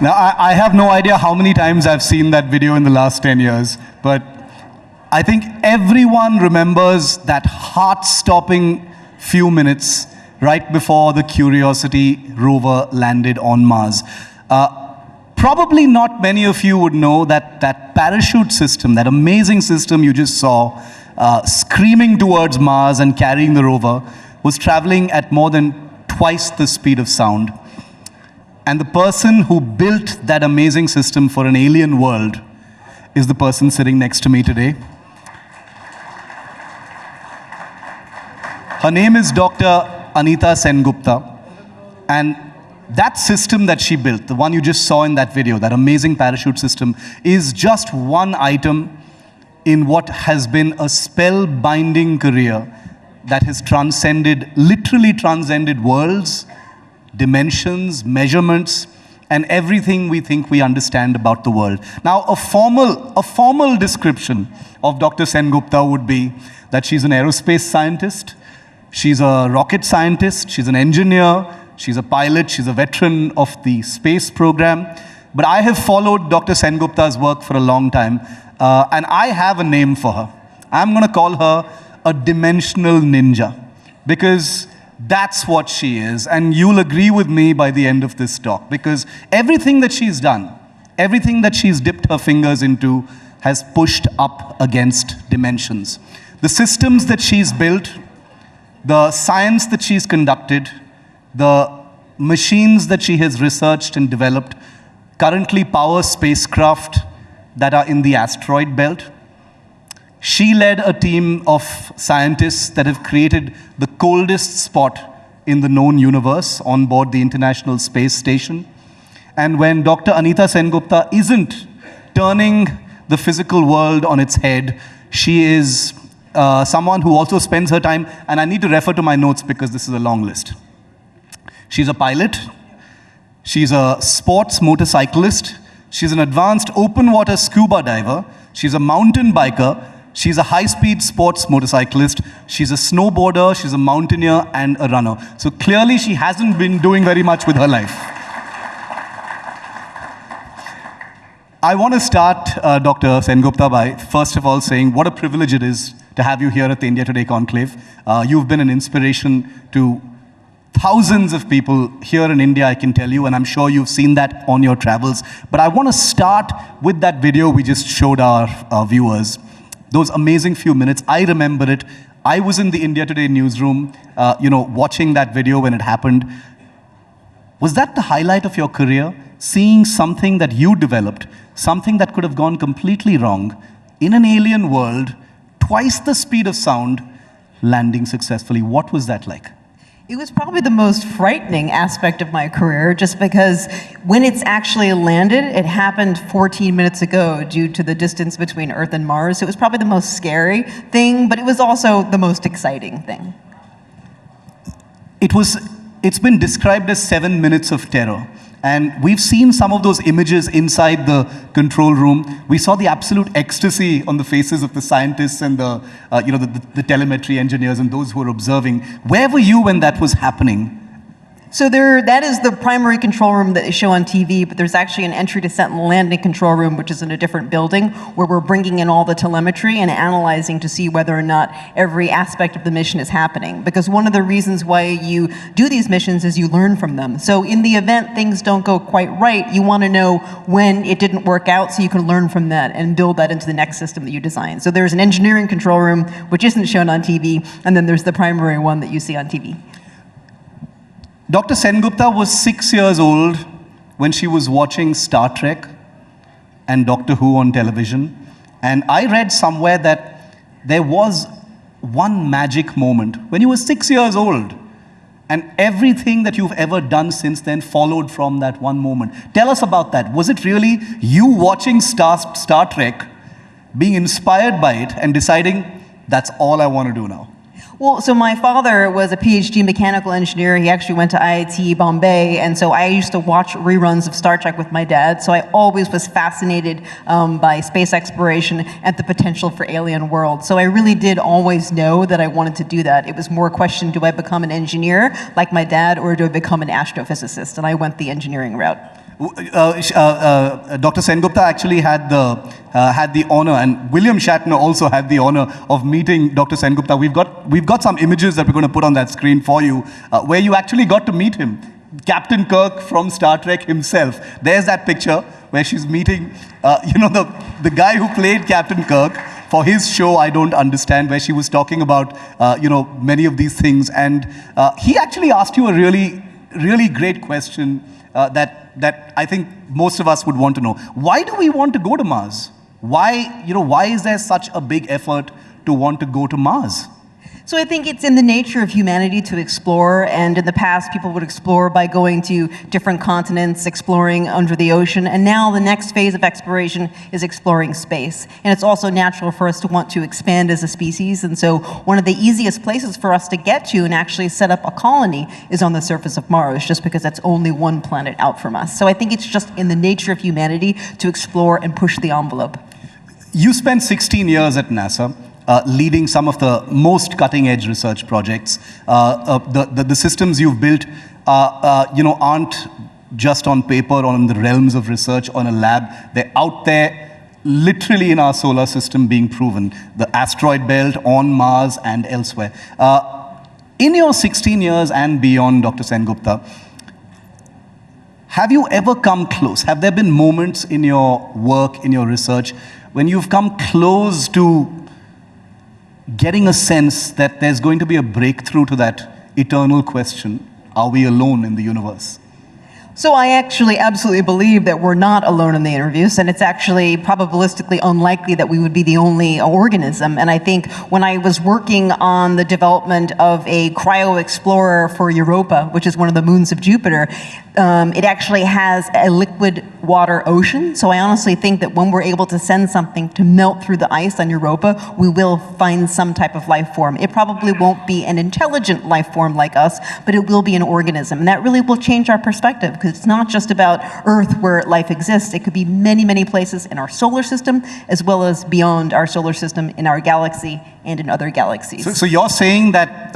Now, I have no idea how many times I've seen that video in the last 10 years, but I think everyone remembers that heart-stopping few minutes right before the Curiosity rover landed on Mars. Probably not many of you would know that that parachute system, that amazing system you just saw, screaming towards Mars and carrying the rover, was traveling at more than twice the speed of sound. And the person who built that amazing system for an alien world is the person sitting next to me today. Her name is Dr. Anita Sengupta. And that system that she built, the one you just saw in that video, that amazing parachute system, is just one item in what has been a spellbinding career that has transcended, literally transcended worlds, dimensions, measurements, and everything we think we understand about the world. Now, a formal description of Dr. Sengupta would be that she's an aerospace scientist, she's a rocket scientist, she's an engineer, she's a pilot, she's a veteran of the space program. But I have followed Dr. Sengupta's work for a long time, and I have a name for her. I'm going to call her a dimensional ninja, because that's what she is, and you'll agree with me by the end of this talk, because everything that she's done, everything that she's dipped her fingers into has pushed up against dimensions. The systems that she's built, the science that she's conducted, the machines that she has researched and developed currently power spacecraft that are in the asteroid belt. She led a team of scientists that have created the coldest spot in the known universe on board the International Space Station. And when Dr. Anita Sengupta isn't turning the physical world on its head, she is someone who also spends her time, and I need to refer to my notes because this is a long list. She's a pilot, she's a sports motorcyclist, she's an advanced open water scuba diver, she's a mountain biker, she's a high-speed sports motorcyclist, she's a snowboarder, she's a mountaineer, and a runner. So clearly she hasn't been doing very much with her life. I want to start, Dr. Sengupta, by first of all saying what a privilege it is to have you here at the India Today Conclave. You've been an inspiration to thousands of people here in India, I can tell you, and I'm sure you've seen that on your travels. But I want to start with that video we just showed our viewers. Those amazing few minutes, I remember it. I was in the India Today newsroom, watching that video when it happened. Was that the highlight of your career? Seeing something that you developed, something that could have gone completely wrong, in an alien world, twice the speed of sound, landing successfully. What was that like? It was probably the most frightening aspect of my career, just because when it's actually landed, it happened 14 minutes ago due to the distance between Earth and Mars. So it was probably the most scary thing, but it was also the most exciting thing. It's been described as 7 minutes of terror. And we've seen some of those images inside the control room. We saw the absolute ecstasy on the faces of the scientists and the telemetry engineers and those who were observing. Where were you when that was happening? So that is the primary control room that they show on TV, but there's actually an entry, descent, and landing control room, which is in a different building, where we're bringing in all the telemetry and analyzing to see whether or not every aspect of the mission is happening. Because one of the reasons why you do these missions is you learn from them. So in the event things don't go quite right, you want to know when it didn't work out so you can learn from that and build that into the next system that you design. So there's an engineering control room, which isn't shown on TV, and then there's the primary one that you see on TV. Dr. Sengupta was 6 years old when she was watching Star Trek and Doctor Who on television. And I read somewhere that there was one magic moment when you were 6 years old, and everything that you've ever done since then followed from that one moment. Tell us about that. Was it really you watching Star Trek being inspired by it and deciding that's all I want to do now? Well, so my father was a PhD mechanical engineer. He actually went to IIT Bombay, and so I used to watch reruns of Star Trek with my dad. So I always was fascinated by space exploration and the potential for alien worlds. So I really did always know that I wanted to do that. It was more a question, do I become an engineer like my dad, or do I become an astrophysicist? And I went the engineering route. Dr. Sengupta actually had the honor, and William Shatner also had the honor of meeting Dr. Sengupta. We've got some images that we're going to put on that screen for you, where you actually got to meet him. Captain Kirk from Star Trek himself. There's that picture where she's meeting, the guy who played Captain Kirk for his show, I Don't Understand, where she was talking about, many of these things. And he actually asked you a really, really great question that I think most of us would want to know. Why do we want to go to Mars? Why is there such a big effort to want to go to Mars? So I think it's in the nature of humanity to explore, and in the past people would explore by going to different continents, exploring under the ocean, and now the next phase of exploration is exploring space. And it's also natural for us to want to expand as a species, and so one of the easiest places for us to get to and actually set up a colony is on the surface of Mars, just because that's only one planet out from us. So I think it's just in the nature of humanity to explore and push the envelope. You spent 16 years at NASA. Leading some of the most cutting-edge research projects. The systems you've built, aren't just on paper or in the realms of research on a lab. They're out there, literally in our solar system, being proven. The asteroid belt, on Mars, and elsewhere. In your 16 years and beyond, Dr. Sengupta, have you ever come close? Have there been moments in your work, in your research, when you've come close to getting a sense that there's going to be a breakthrough to that eternal question, are we alone in the universe? So I actually absolutely believe that we're not alone in the universe, and it's actually probabilistically unlikely that we would be the only organism. And I think when I was working on the development of a cryo-explorer for Europa, which is one of the moons of Jupiter, it actually has a liquid water ocean. So I honestly think that when we're able to send something to melt through the ice on Europa, we will find some type of life form. It probably won't be an intelligent life form like us, but it will be an organism. And that really will change our perspective, because it's not just about Earth where life exists. It could be many, many places in our solar system, as well as beyond our solar system in our galaxy and in other galaxies. So you're saying that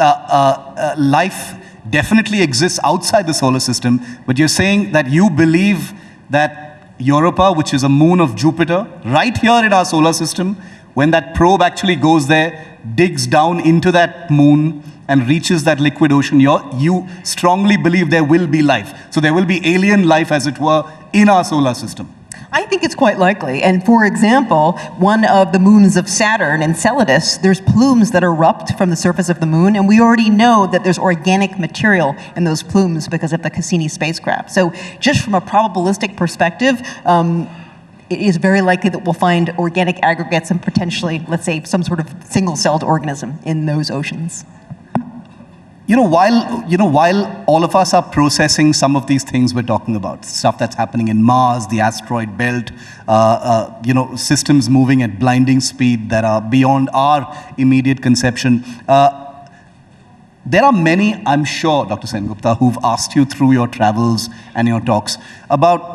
life definitely exists outside the solar system, but you're saying that you believe that Europa, which is a moon of Jupiter, right here in our solar system, when that probe actually goes there, digs down into that moon and reaches that liquid ocean, you strongly believe there will be life. So there will be alien life, as it were, in our solar system. I think it's quite likely. And for example, one of the moons of Saturn, Enceladus, there's plumes that erupt from the surface of the moon, and we already know that there's organic material in those plumes because of the Cassini spacecraft. So just from a probabilistic perspective, it is very likely that we'll find organic aggregates and potentially, let's say, some sort of single-celled organism in those oceans. While all of us are processing some of these things we're talking about, stuff that's happening in Mars, the asteroid belt, systems moving at blinding speed that are beyond our immediate conception, there are many, I'm sure, Dr. Sengupta, who've asked you through your travels and your talks about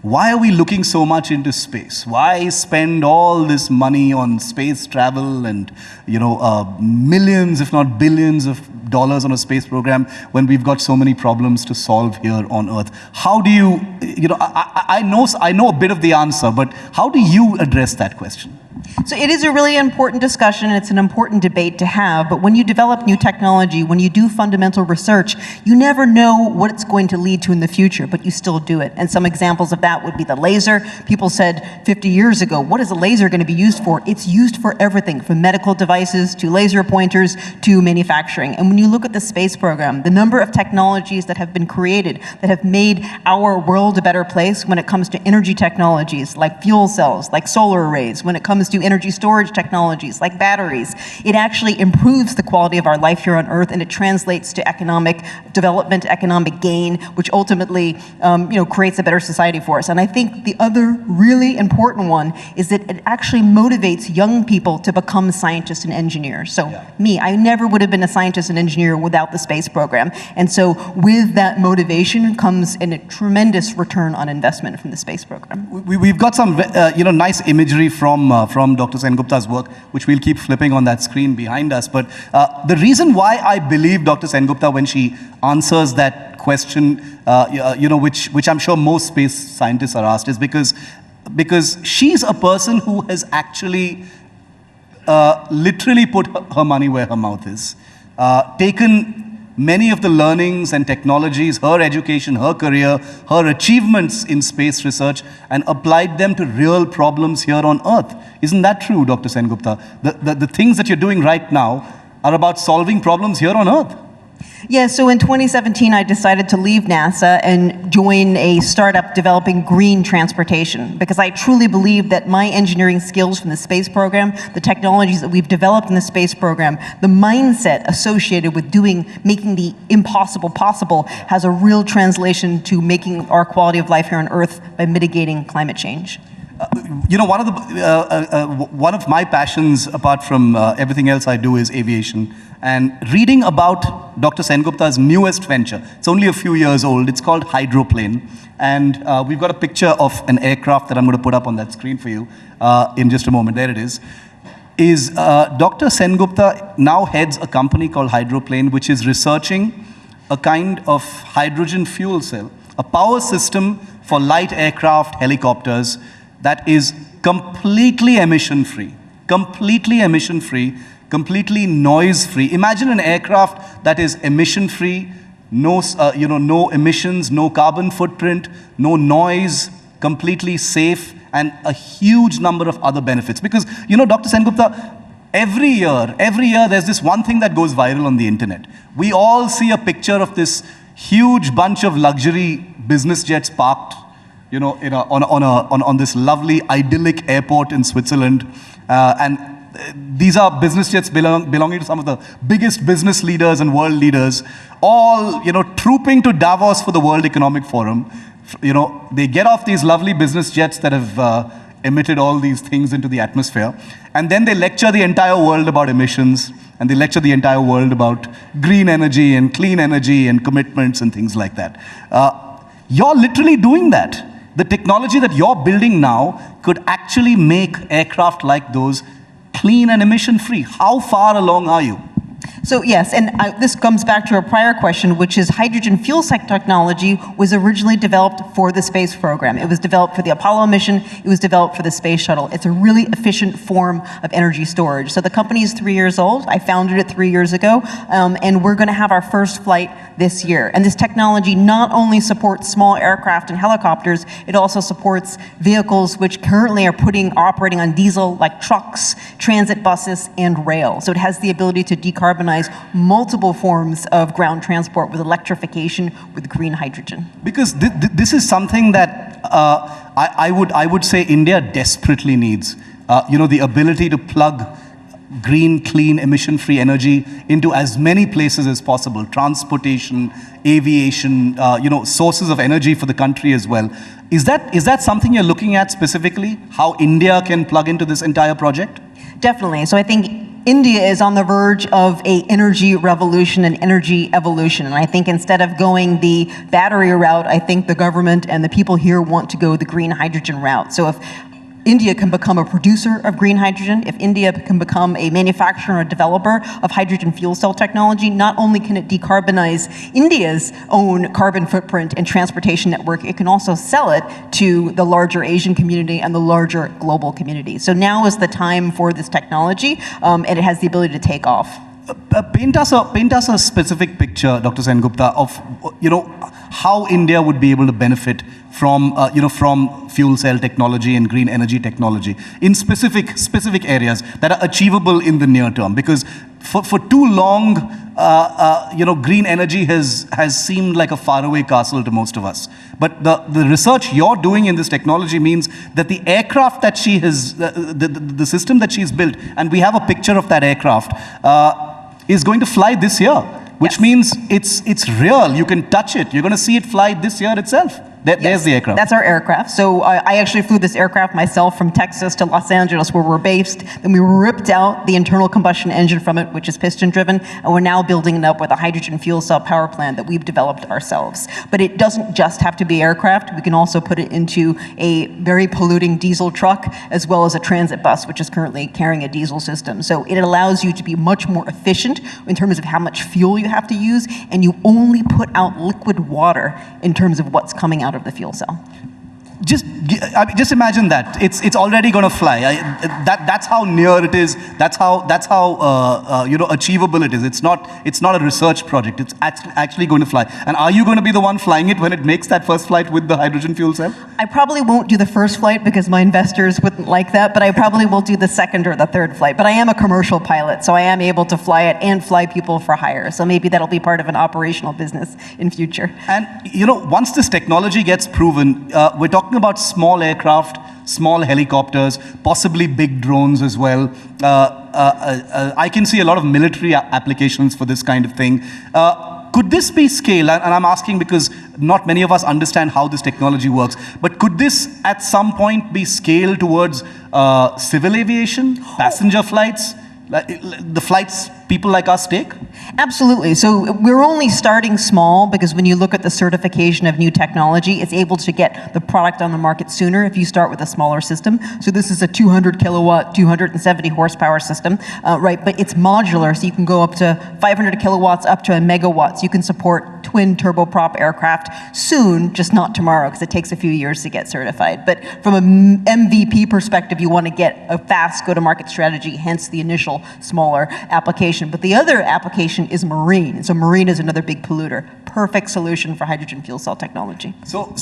why are we looking so much into space? Why spend all this money on space travel and, millions, if not billions of dollars on a space program when we've got so many problems to solve here on Earth? How do you, I know a bit of the answer, but how do you address that question? So it is a really important discussion, and it's an important debate to have, but when you develop new technology, when you do fundamental research, you never know what it's going to lead to in the future, but you still do it. And some examples of that would be the laser. People said 50 years ago, what is a laser going to be used for? It's used for everything, from medical devices to laser pointers to manufacturing. And when you look at the space program, the number of technologies that have been created that have made our world a better place when it comes to energy technologies like fuel cells, like solar arrays, when it comes to energy storage technologies like batteries, it actually improves the quality of our life here on Earth, and it translates to economic development, economic gain, which ultimately creates a better society for us. And I think the other really important one is that it actually motivates young people to become scientists and engineers. So me, I never would have been a scientist and engineer without the space program. And so with that motivation comes a tremendous return on investment from the space program. We've got some nice imagery from Dr. Sengupta's work, which we'll keep flipping on that screen behind us. But the reason why I believe Dr. Sengupta when she answers that question, which I'm sure most space scientists are asked, is because she's a person who has actually literally put her money where her mouth is, taken many of the learnings and technologies, her education, her career, her achievements in space research, and applied them to real problems here on Earth. Isn't that true, Dr. Sengupta? The things that you're doing right now are about solving problems here on Earth. Yeah, so in 2017, I decided to leave NASA and join a startup developing green transportation, because I truly believe that my engineering skills from the space program, the technologies that we've developed in the space program, the mindset associated with making the impossible possible has a real translation to making our quality of life here on Earth by mitigating climate change. One of my passions, apart from everything else I do, is aviation. And reading about Dr. Sengupta's newest venture, it's only a few years old, it's called Hydroplane. And we've got a picture of an aircraft that I'm going to put up on that screen for you in just a moment. There it is. Dr. Sengupta now heads a company called Hydroplane, which is researching a kind of hydrogen fuel cell, a power system for light aircraft, helicopters, that is completely emission-free, completely noise-free. Imagine an aircraft that is emission-free, no emissions, no carbon footprint, no noise, completely safe, and a huge number of other benefits. Because, Dr. Sengupta, every year, there's this one thing that goes viral on the internet. We all see a picture of this huge bunch of luxury business jets parked on this lovely idyllic airport in Switzerland, and these are business jets belonging to some of the biggest business leaders and world leaders, all trooping to Davos for the World Economic Forum. They get off these lovely business jets that have emitted all these things into the atmosphere, and then they lecture the entire world about emissions, and they lecture the entire world about green energy and clean energy and commitments and things like that. You're literally doing that. The technology that you're building now could actually make aircraft like those clean and emission-free. How far along are you? So yes, and this comes back to a prior question, which is hydrogen fuel cell technology was originally developed for the space program. It was developed for the Apollo mission. It was developed for the space shuttle. It's a really efficient form of energy storage. So the company is 3 years old. I founded it 3 years ago, and we're going to have our first flight this year. And this technology not only supports small aircraft and helicopters, it also supports vehicles which currently are operating on diesel, like trucks, transit buses, and rail. So it has the ability to decarbonize multiple forms of ground transport with electrification, with green hydrogen. Because this is something that I would say India desperately needs. The ability to plug green, clean, emission-free energy into as many places as possible. Transportation, aviation, sources of energy for the country as well. Is that something you're looking at specifically? How India can plug into this entire project? Definitely. So I think India is on the verge of an energy revolution and energy evolution. And I think instead of going the battery route, I think the government and the people here want to go the green hydrogen route. So if India can become a producer of green hydrogen, if India can become a manufacturer or developer of hydrogen fuel cell technology, not only can it decarbonize India's own carbon footprint and transportation network, it can also sell it to the larger Asian community and the larger global community. So now is the time for this technology, and it has the ability to take off. Paint us a specific picture, Dr. Sengupta, of how India would be able to benefit from fuel cell technology and green energy technology in specific areas that are achievable in the near term. Because for too long, green energy has seemed like a faraway castle to most of us. But the research you're doing in this technology means that the aircraft that she has, the system that she's built, and we have a picture of that aircraft, is going to fly this year, which means it's real. You can touch it. You're going to see it fly this year itself. There's the aircraft. That's our aircraft. So I actually flew this aircraft myself from Texas to Los Angeles, where we're based. Then we ripped out the internal combustion engine from it, which is piston-driven, and we're now building it up with a hydrogen fuel cell power plant that we've developed ourselves. But it doesn't just have to be aircraft. We can also put it into a very polluting diesel truck, as well as a transit bus, which is currently carrying a diesel system. So it allows you to be much more efficient in terms of how much fuel you have to use, and you only put out liquid water in terms of what's coming out of the fuel cell. Just imagine that it's already going to fly. That's how near it is. That's how achievable it is. It's not a research project. It's actually going to fly. And are you going to be the one flying it when it makes that first flight with the hydrogen fuel cell? I probably won't do the first flight because my investors wouldn't like that, but I probably will do the second or the third flight. But I am a commercial pilot, so I am able to fly it and fly people for hire. So maybe that'll be part of an operational business in future. And once this technology gets proven, we're talking about small aircraft, small helicopters, possibly big drones as well. I can see a lot of military applications for this kind of thing. Could this be scaled? And I'm asking because not many of us understand how this technology works. But could this at some point be scaled towards civil aviation, passenger flights, the flights people like us take? Absolutely. So we're only starting small because when you look at the certification of new technology, it's able to get the product on the market sooner if you start with a smaller system. So this is a 200 kilowatt, 270 horsepower system, right? But it's modular, so you can go up to 500 kilowatts up to a megawatt. So you can support twin turboprop aircraft soon, just not tomorrow, because it takes a few years to get certified. But from an MVP perspective, you want to get a fast go-to-market strategy, hence the initial smaller application. But the other application is marine. So marine is another big polluter. Perfect solution for hydrogen fuel cell technology. So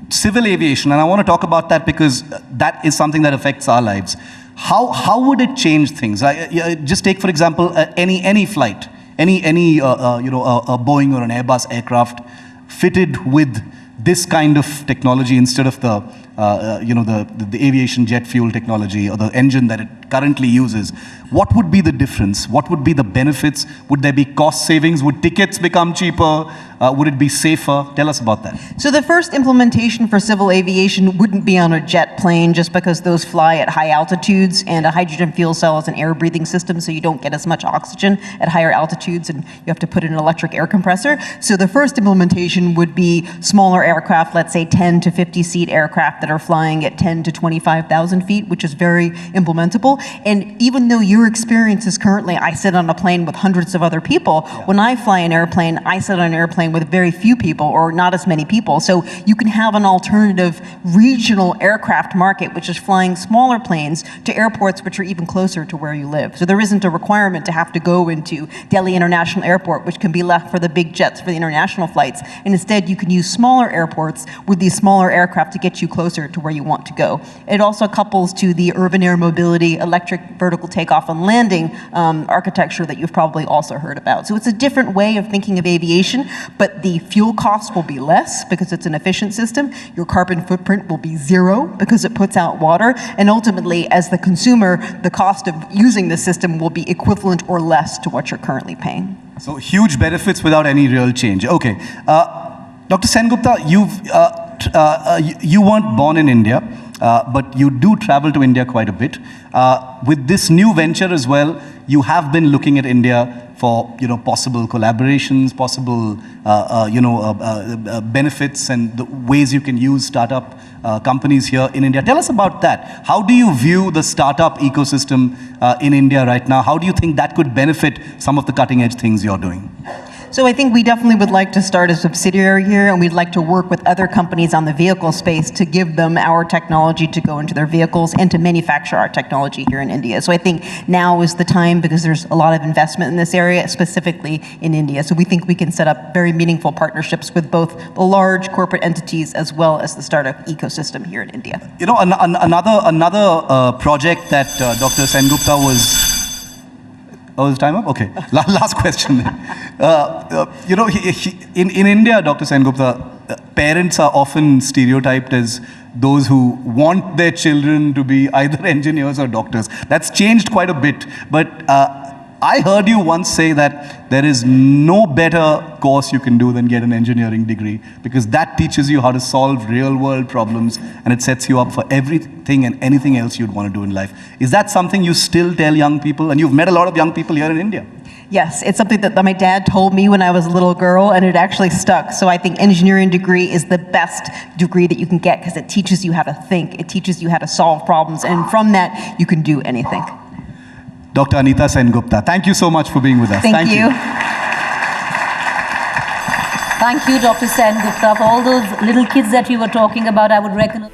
civil aviation, and I want to talk about that because that is something that affects our lives. How would it change things? Just take, for example, any flight, any a Boeing or an Airbus aircraft fitted with this kind of technology instead of the aviation jet fuel technology or the engine that it currently uses. What would be the difference? What would be the benefits? Would there be cost savings? Would tickets become cheaper? Would it be safer? Tell us about that. So the first implementation for civil aviation wouldn't be on a jet plane just because those fly at high altitudes, and a hydrogen fuel cell is an air breathing system, so you don't get as much oxygen at higher altitudes and you have to put in an electric air compressor. So the first implementation would be smaller aircraft, let's say 10 to 50 seat aircraft that are flying at 10 to 25,000 feet, which is very implementable. And even though your experience is currently, I sit on a plane with hundreds of other people, when I fly an airplane, I sit on an airplane with very few people or not as many people. So you can have an alternative regional aircraft market, which is flying smaller planes to airports which are even closer to where you live. So there isn't a requirement to have to go into Delhi International Airport, which can be left for the big jets for the international flights. And instead, you can use smaller airports with these smaller aircraft to get you closer to where you want to go. It also couples to the urban air mobility, electric vertical takeoff and landing architecture that you've probably also heard about. So it's a different way of thinking of aviation, but the fuel cost will be less because it's an efficient system. Your carbon footprint will be zero because it puts out water. And ultimately, as the consumer, the cost of using the system will be equivalent or less to what you're currently paying. So huge benefits without any real change. Okay. Dr. Sengupta, you weren't born in India, but you do travel to India quite a bit. With this new venture as well, you have been looking at India for possible collaborations, possible benefits, and the ways you can use startup companies here in India. Tell us about that. How do you view the startup ecosystem in India right now? How do you think that could benefit some of the cutting edge things you're doing? So I think we definitely would like to start a subsidiary here, and we'd like to work with other companies on the vehicle space to give them our technology to go into their vehicles and to manufacture our technology here in India. So I think now is the time, because there's a lot of investment in this area, specifically in India. So we think we can set up very meaningful partnerships with both the large corporate entities as well as the startup ecosystem here in India. You know, another project that Dr. Sengupta was. Oh, is time up? Okay. Last question. You know, in India, Dr. Sengupta, parents are often stereotyped as those who want their children to be either engineers or doctors. That's changed quite a bit. But I heard you once say that there is no better course you can do than get an engineering degree, because that teaches you how to solve real-world problems, and it sets you up for everything and anything else you'd want to do in life. Is that something you still tell young people? And you've met a lot of young people here in India. Yes, it's something that my dad told me when I was a little girl, and it actually stuck. So I think engineering degree is the best degree that you can get, because it teaches you how to think, it teaches you how to solve problems, and from that, you can do anything. Dr. Anita Sengupta, thank you so much for being with us. Thank you. Thank you, Dr. Sengupta. For all those little kids that you were talking about, I would reckon.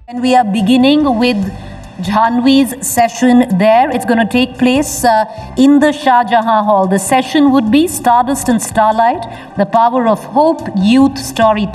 And we are beginning with Jhanvi's session there. It's going to take place in the Shah Jahan Hall. The session would be Stardust and Starlight, the power of hope, youth, storytelling.